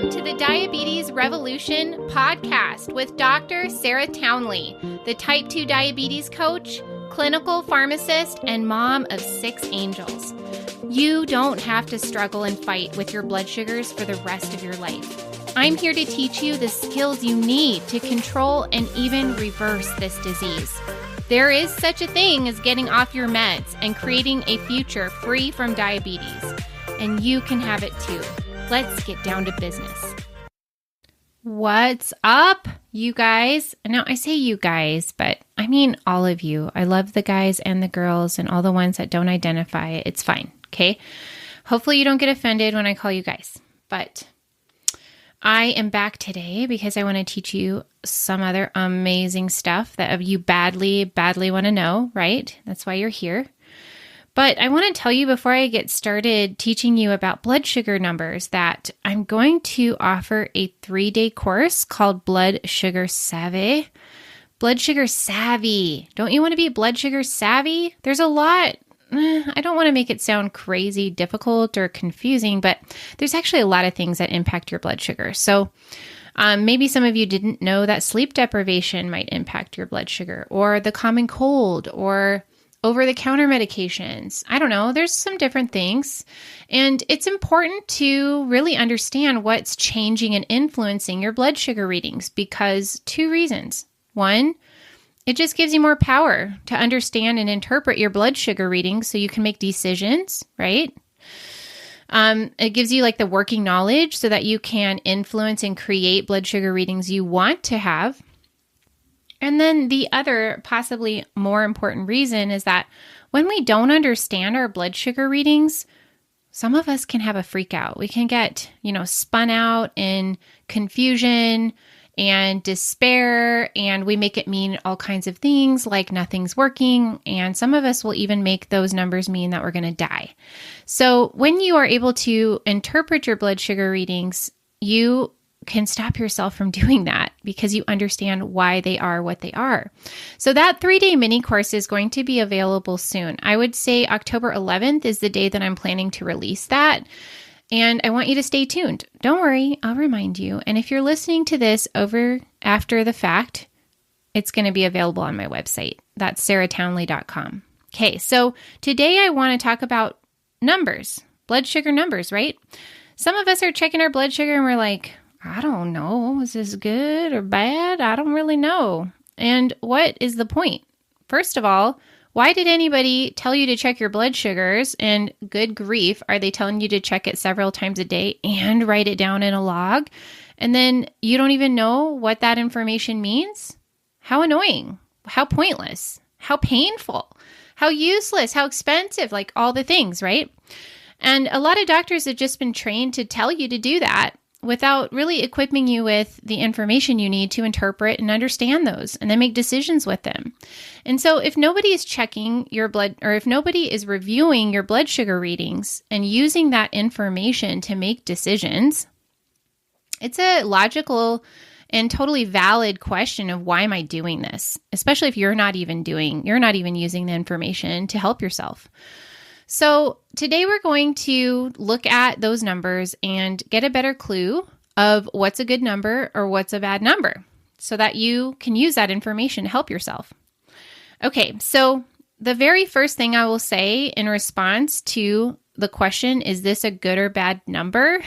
Welcome to the Diabetes Revolution podcast with Dr. Sarah Townley, the type 2 diabetes coach, clinical pharmacist, and mom of 6 angels. You don't have to struggle and fight with your blood sugars for the rest of your life. I'm here to teach you the skills you need to control and even reverse this disease. There is such a thing as getting off your meds and creating a future free from diabetes, and you can have it too. Let's get down to business. What's up, you guys? Now, I say you guys, but I mean all of you. I love the guys and the girls and all the ones that don't identify. It's fine, okay? Hopefully you don't get offended when I call you guys, but I am back today because I want to teach you some other amazing stuff that you badly want to know, right? That's why you're here. But I want to tell you before I get started teaching you about blood sugar numbers that I'm going to offer a 3-day course called Blood Sugar Savvy. Blood Sugar Savvy. Don't you want to be blood sugar savvy? There's a lot. I don't want to make it sound crazy, difficult, or confusing, but there's actually a lot of things that impact your blood sugar. So maybe some of you didn't know that sleep deprivation might impact your blood sugar, or the common cold, or over-the-counter medications. I don't know. There's some different things. And it's important to really understand what's changing and influencing your blood sugar readings because 2 reasons. 1, it just gives you more power to understand and interpret your blood sugar readings so you can make decisions, right? It gives you like the working knowledge so that you can influence and create blood sugar readings you want to have. And then the other, possibly more important reason is that when we don't understand our blood sugar readings, some of us can have a freak out. We can get, spun out in confusion and despair, and we make it mean all kinds of things like nothing's working. And some of us will even make those numbers mean that we're going to die. So when you are able to interpret your blood sugar readings, you can stop yourself from doing that because you understand why they are what they are. So that 3-day mini course is going to be available soon. I would say October 11th is the day that I'm planning to release that. And I want you to stay tuned. Don't worry, I'll remind you. And if you're listening to this over after the fact, it's going to be available on my website. That's sarahtownley.com. Okay, so today I want to talk about numbers, blood sugar numbers, right? Some of us are checking our blood sugar and we're like, I don't know, is this good or bad? I don't really know. And what is the point? First of all, why did anybody tell you to check your blood sugars? And good grief, are they telling you to check it several times a day and write it down in a log? And then you don't even know what that information means? How annoying, how pointless, how painful, how useless, how expensive, like all the things, right? And a lot of doctors have just been trained to tell you to do that without really equipping you with the information you need to interpret and understand those and then make decisions with them. And so if nobody is checking your blood, or if nobody is reviewing your blood sugar readings and using that information to make decisions, it's a logical and totally valid question of why am I doing this? Especially if you're not even using the information to help yourself. So today we're going to look at those numbers and get a better clue of what's a good number or what's a bad number so that you can use that information to help yourself. Okay, so the very first thing I will say in response to the question, is this a good or bad number?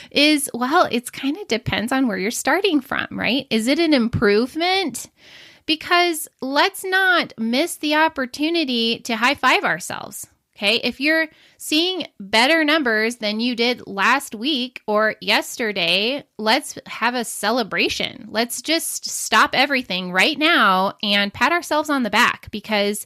Is, well, it kind of depends on where you're starting from, right? Is it an improvement? Because let's not miss the opportunity to high-five ourselves. Okay, if you're seeing better numbers than you did last week or yesterday, let's have a celebration. Let's just stop everything right now and pat ourselves on the back because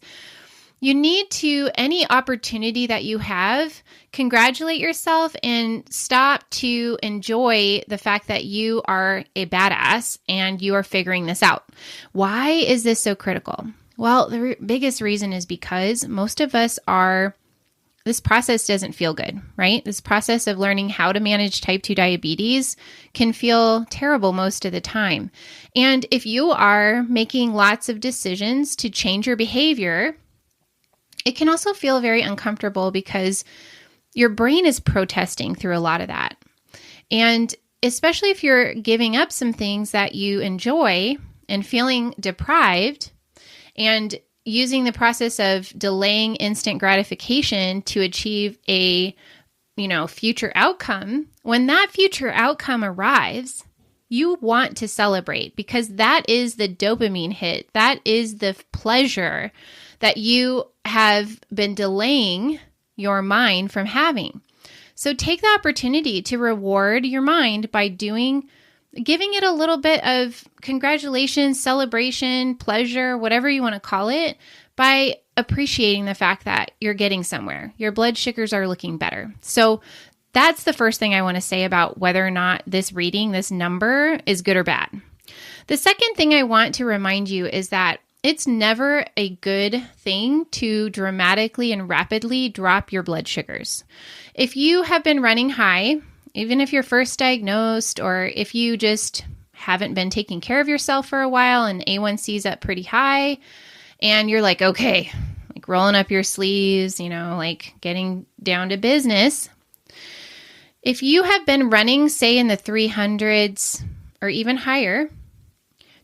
you need to, any opportunity that you have, congratulate yourself and stop to enjoy the fact that you are a badass and you are figuring this out. Why is this so critical? Well, the biggest reason is because most of us this process doesn't feel good, right? This process of learning how to manage type 2 diabetes can feel terrible most of the time. And if you are making lots of decisions to change your behavior, it can also feel very uncomfortable because your brain is protesting through a lot of that. And especially if you're giving up some things that you enjoy and feeling deprived and using the process of delaying instant gratification to achieve a, future outcome, when that future outcome arrives, you want to celebrate because that is the dopamine hit. That is the pleasure that you have been delaying your mind from having. So take the opportunity to reward your mind by giving it a little bit of congratulations, celebration, pleasure, whatever you want to call it, by appreciating the fact that you're getting somewhere. Your blood sugars are looking better. So that's the first thing I want to say about whether or not this reading, this number, is good or bad. The second thing I want to remind you is that it's never a good thing to dramatically and rapidly drop your blood sugars. If you have been running high, even if you're first diagnosed, or if you just haven't been taking care of yourself for a while and A1C is up pretty high, and you're like, okay, like rolling up your sleeves, like getting down to business. If you have been running, say, in the 300s or even higher,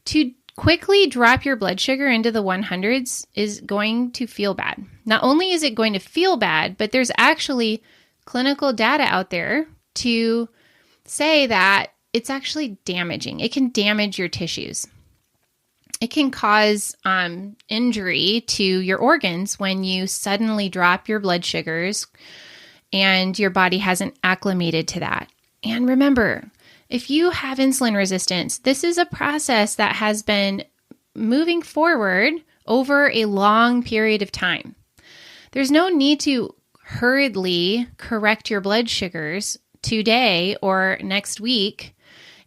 to quickly drop your blood sugar into the 100s is going to feel bad. Not only is it going to feel bad, but there's actually clinical data out there to say that it's actually damaging. It can damage your tissues. It can cause injury to your organs when you suddenly drop your blood sugars and your body hasn't acclimated to that. And remember, if you have insulin resistance, this is a process that has been moving forward over a long period of time. There's no need to hurriedly correct your blood sugars today or next week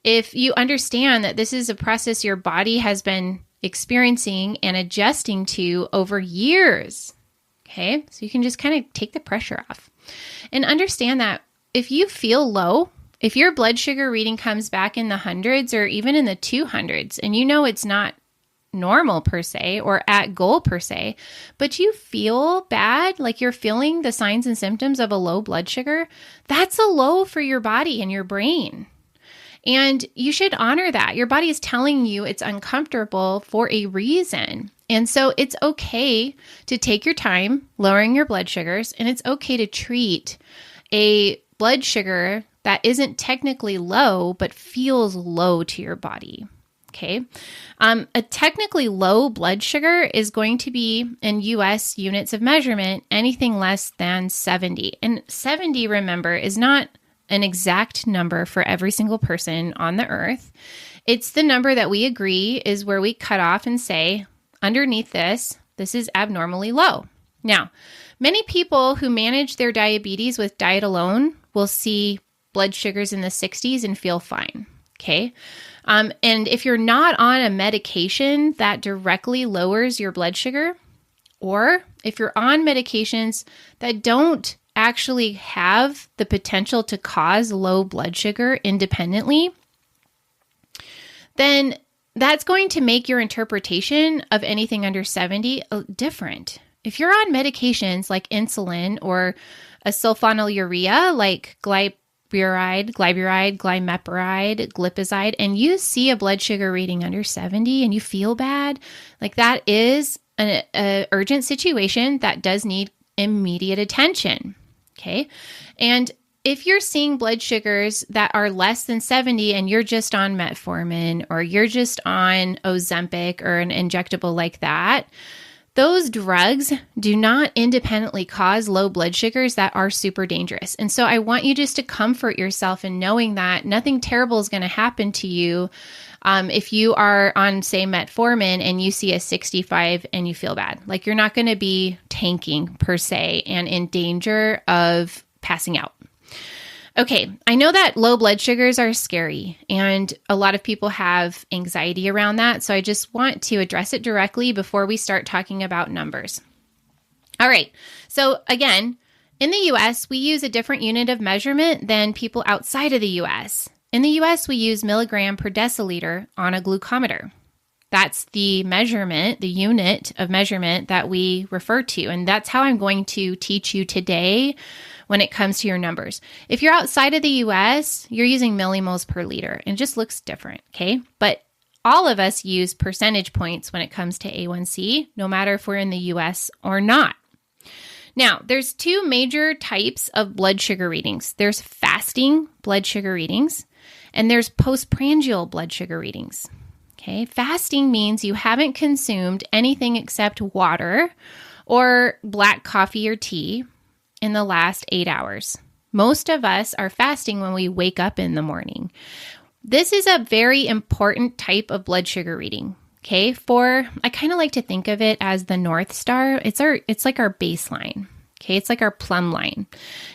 if you understand that this is a process your body has been experiencing and adjusting to over years. Okay, so you can just kind of take the pressure off and understand that if you feel low, if your blood sugar reading comes back in the hundreds or even in the 200s, and it's not normal per se or at goal per se, but you feel bad, like you're feeling the signs and symptoms of a low blood sugar, that's a low for your body and your brain. And you should honor that. Your body is telling you it's uncomfortable for a reason. And so it's okay to take your time lowering your blood sugars, and it's okay to treat a blood sugar that isn't technically low, but feels low to your body. Okay. A technically low blood sugar is going to be, in US units of measurement, anything less than 70. And 70, remember, is not an exact number for every single person on the earth. It's the number that we agree is where we cut off and say, underneath this is abnormally low. Now, many people who manage their diabetes with diet alone will see blood sugars in the 60s and feel fine. Okay. And if you're not on a medication that directly lowers your blood sugar, or if you're on medications that don't actually have the potential to cause low blood sugar independently, then that's going to make your interpretation of anything under 70 different. If you're on medications like insulin or a sulfonylurea like glyburide, glimepiride, glipizide, and you see a blood sugar reading under 70 and you feel bad, like that is an urgent situation that does need immediate attention. Okay. And if you're seeing blood sugars that are less than 70 and you're just on metformin or you're just on Ozempic or an injectable like that, those drugs do not independently cause low blood sugars that are super dangerous. And so I want you just to comfort yourself in knowing that nothing terrible is going to happen to you if you are on, say, metformin and you see a 65 and you feel bad. Like you're not going to be tanking per se and in danger of passing out. Okay, I know that low blood sugars are scary and a lot of people have anxiety around that. So I just want to address it directly before we start talking about numbers. All right, so again, in the US, we use a different unit of measurement than people outside of the US. In the US, we use milligram per deciliter on a glucometer. That's the measurement, the unit of measurement that we refer to. And that's how I'm going to teach you today when it comes to your numbers. If you're outside of the US, you're using millimoles per liter, and it just looks different, okay? But all of us use percentage points when it comes to A1C, no matter if we're in the US or not. Now, there's two major types of blood sugar readings. There's fasting blood sugar readings, and there's postprandial blood sugar readings. Okay, fasting means you haven't consumed anything except water or black coffee or tea in the last 8 hours. Most of us are fasting when we wake up in the morning. This is a very important type of blood sugar reading. Okay, I kind of like to think of it as the North Star. It's like our baseline. Okay, it's like our plumb line.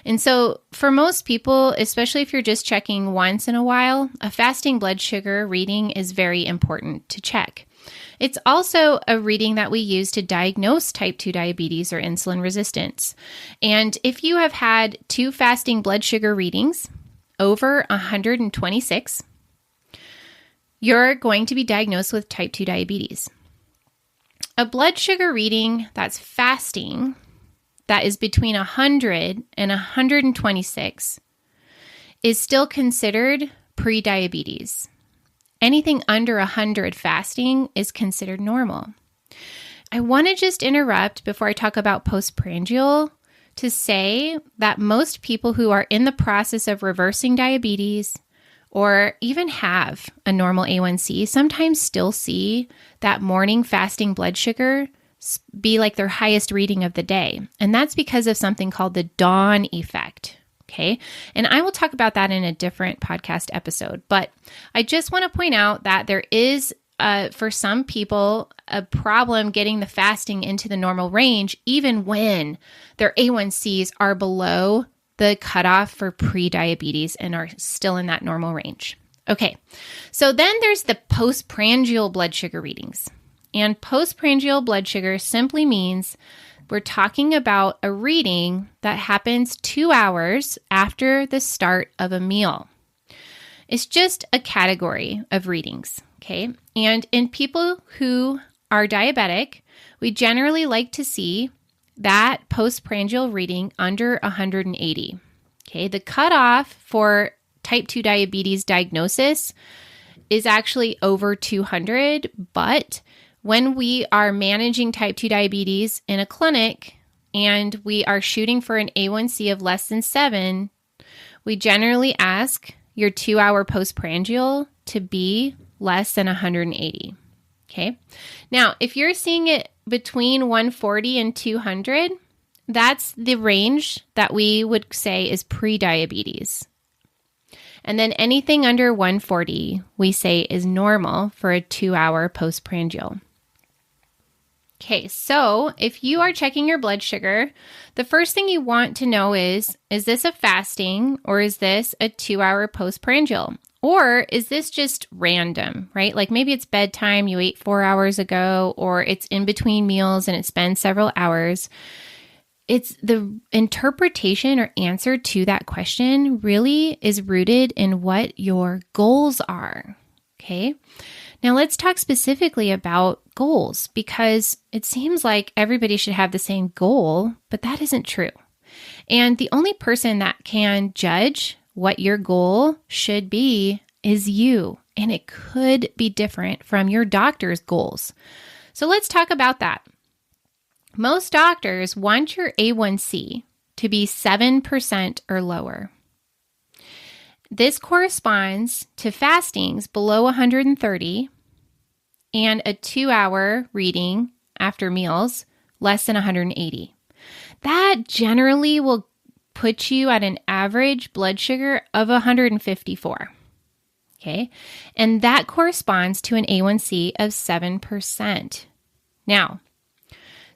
And so for most people, especially if you're just checking once in a while, a fasting blood sugar reading is very important to check. It's also a reading that we use to diagnose type 2 diabetes or insulin resistance. And if you have had 2 fasting blood sugar readings over 126, you're going to be diagnosed with type 2 diabetes. A blood sugar reading that's fasting, that is between 100 and 126, is still considered pre-diabetes. Anything under 100 fasting is considered normal. I want to just interrupt before I talk about postprandial to say that most people who are in the process of reversing diabetes or even have a normal A1C sometimes still see that morning fasting blood sugar be like their highest reading of the day. And that's because of something called the dawn effect. Okay. And I will talk about that in a different podcast episode. But I just want to point out that there is, for some people, a problem getting the fasting into the normal range, even when their A1Cs are below the cutoff for pre-diabetes and are still in that normal range. Okay. So then there's the postprandial blood sugar readings. And postprandial blood sugar simply means we're talking about a reading that happens 2 hours after the start of a meal. It's just a category of readings, okay? And in people who are diabetic, we generally like to see that postprandial reading under 180, okay? The cutoff for type 2 diabetes diagnosis is actually over 200, but when we are managing type 2 diabetes in a clinic and we are shooting for an A1C of less than 7, we generally ask your 2-hour postprandial to be less than 180. Okay. Now, if you're seeing it between 140 and 200, that's the range that we would say is pre-diabetes. And then anything under 140, we say is normal for a 2-hour postprandial. Okay, so if you are checking your blood sugar, the first thing you want to know is this a fasting or is this a 2-hour postprandial? Or is this just random, right? Like maybe it's bedtime, you ate 4 hours ago, or it's in between meals and it's been several hours. It's the interpretation or answer to that question really is rooted in what your goals are, okay? Now let's talk specifically about goals because it seems like everybody should have the same goal, but that isn't true. And the only person that can judge what your goal should be is you, and it could be different from your doctor's goals. So let's talk about that. Most doctors want your A1C to be 7% or lower. This corresponds to fastings below 130 and a 2-hour reading after meals less than 180. That generally will put you at an average blood sugar of 154. Okay, and that corresponds to an A1C of 7%. Now,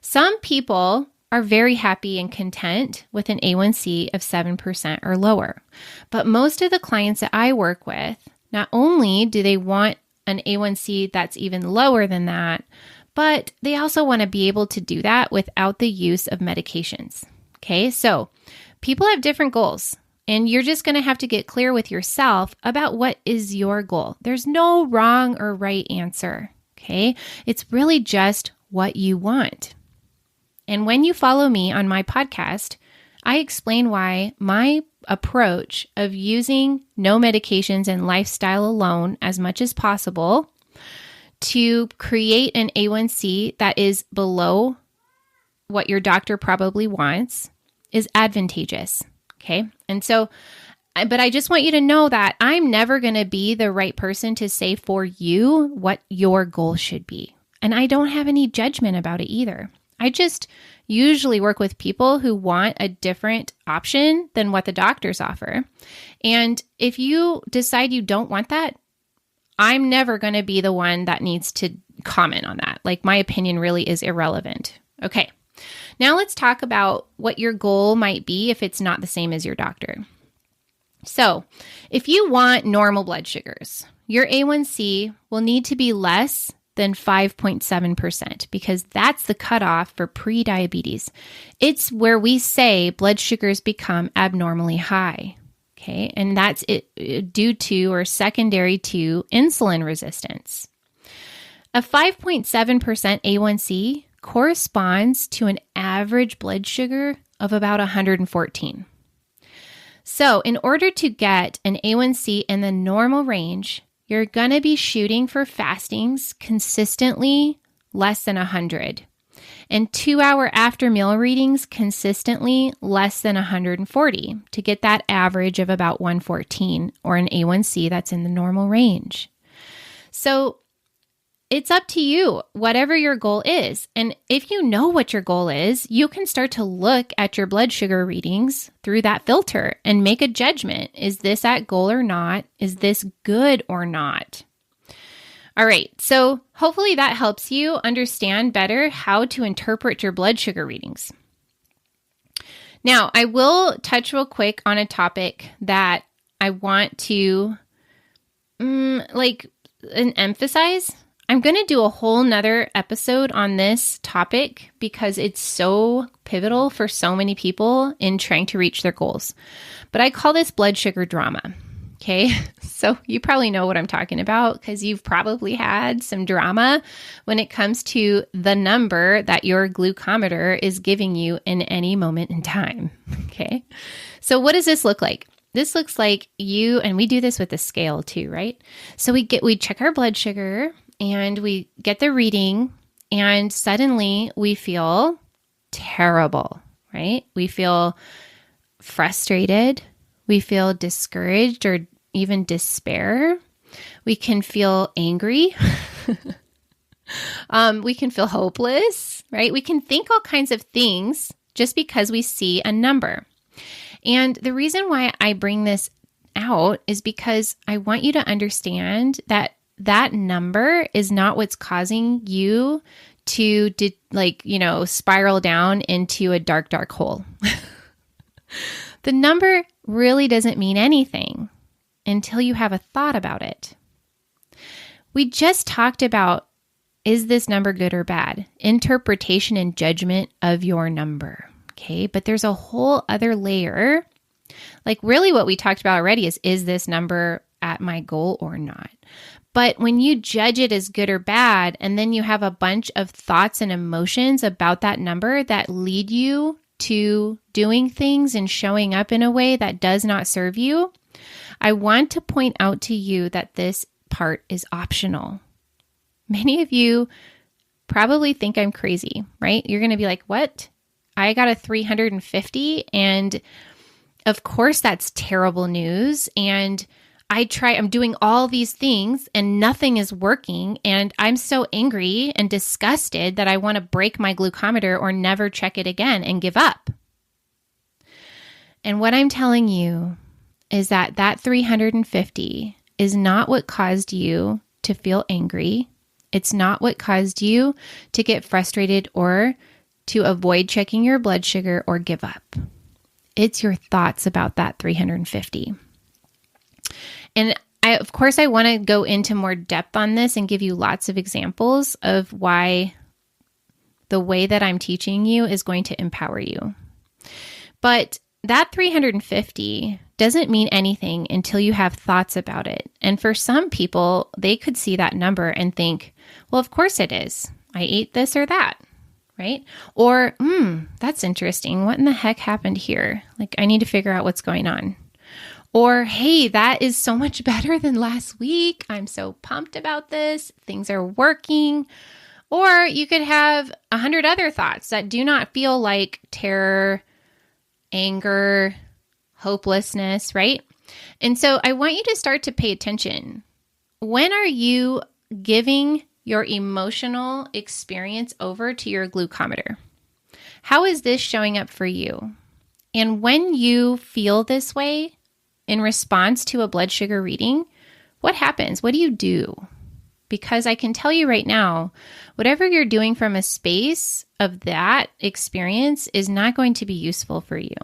some people are very happy and content with an A1C of 7% or lower. But most of the clients that I work with, not only do they want an A1C that's even lower than that, but they also want to be able to do that without the use of medications. Okay, so people have different goals, and you're just going to have to get clear with yourself about what is your goal. There's no wrong or right answer. Okay, it's really just what you want. And when you follow me on my podcast, I explain why my approach of using no medications and lifestyle alone as much as possible to create an A1C that is below what your doctor probably wants is advantageous. Okay. And so, but I just want you to know that I'm never going to be the right person to say for you what your goal should be. And I don't have any judgment about it either. I just usually work with people who want a different option than what the doctors offer. And if you decide you don't want that, I'm never going to be the one that needs to comment on that. Like, my opinion really is irrelevant. Okay. Now let's talk about what your goal might be if it's not the same as your doctor. So if you want normal blood sugars, your A1C will need to be less than 5.7% because that's the cutoff for pre-diabetes. It's where we say blood sugars become abnormally high. Okay, and that's it due to or secondary to insulin resistance. A 5.7% A1C corresponds to an average blood sugar of about 114. So in order to get an A1C in the normal range, you're going to be shooting for fastings consistently less than 100 and 2-hour after meal readings consistently less than 140 to get that average of about 114 or an A1C that's in the normal range. So it's up to you, whatever your goal is. And if you know what your goal is, you can start to look at your blood sugar readings through that filter and make a judgment. Is this at goal or not? Is this good or not? All right, so hopefully that helps you understand better how to interpret your blood sugar readings. Now, I will touch real quick on a topic that I want to emphasize. I'm going to do a whole nother episode on this topic because it's so pivotal for so many people in trying to reach their goals. But I call this blood sugar drama. Okay, so you probably know what I'm talking about because you've probably had some drama when it comes to the number that your glucometer is giving you in any moment in time. Okay, so what does this look like? This looks like you, and we do this with the scale too, right? So we check our blood sugar and we get the reading and suddenly we feel terrible, right? We feel frustrated. We feel discouraged or even despair. We can feel angry. We can feel hopeless, right? We can think all kinds of things just because we see a number. And the reason why I bring this out is because I want you to understand that that number is not what's causing you to spiral down into a dark, dark hole. The number really doesn't mean anything until you have a thought about it. We just talked about, is this number good or bad? Interpretation and judgment of your number. Okay, but there's a whole other layer. Like really what we talked about already is this number at my goal or not? But when you judge it as good or bad, and then you have a bunch of thoughts and emotions about that number that lead you to doing things and showing up in a way that does not serve you, I want to point out to you that this part is optional. Many of you probably think I'm crazy, right? You're going to be like, what? I got a 350 and of course that's terrible news. And I'm doing all these things and nothing is working. And I'm so angry and disgusted that I want to break my glucometer or never check it again and give up. And what I'm telling you is that 350 is not what caused you to feel angry. It's not what caused you to get frustrated or to avoid checking your blood sugar or give up. It's your thoughts about that 350. And I want to go into more depth on this and give you lots of examples of why the way that I'm teaching you is going to empower you. But that 350 doesn't mean anything until you have thoughts about it. And for some people, they could see that number and think, well, of course it is. I ate this or that, right? Or, that's interesting. What in the heck happened here? Like, I need to figure out what's going on. Or, hey, that is so much better than last week. I'm so pumped about this. Things are working. Or you could have 100 other thoughts that do not feel like terror, anger, hopelessness, right? And so I want you to start to pay attention. When are you giving your emotional experience over to your glucometer? How is this showing up for you? And when you feel this way in response to a blood sugar reading, what happens? What do you do? Because I can tell you right now, whatever you're doing from a space of that experience is not going to be useful for you.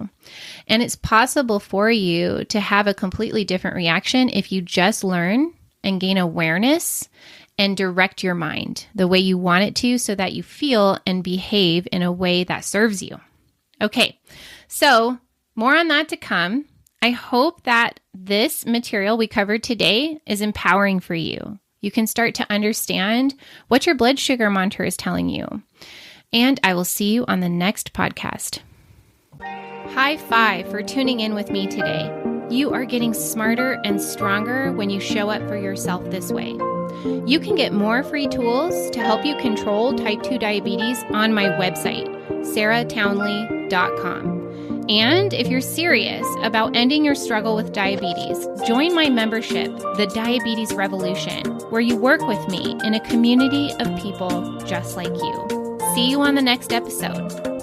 And it's possible for you to have a completely different reaction if you just learn and gain awareness and direct your mind the way you want it to so that you feel and behave in a way that serves you. Okay, so more on that to come. I hope that this material we covered today is empowering for you. You can start to understand what your blood sugar monitor is telling you. And I will see you on the next podcast. High five for tuning in with me today. You are getting smarter and stronger when you show up for yourself this way. You can get more free tools to help you control type 2 diabetes on my website, sarahtownley.com. And if you're serious about ending your struggle with diabetes, join my membership, The Diabetes Revolution, where you work with me in a community of people just like you. See you on the next episode.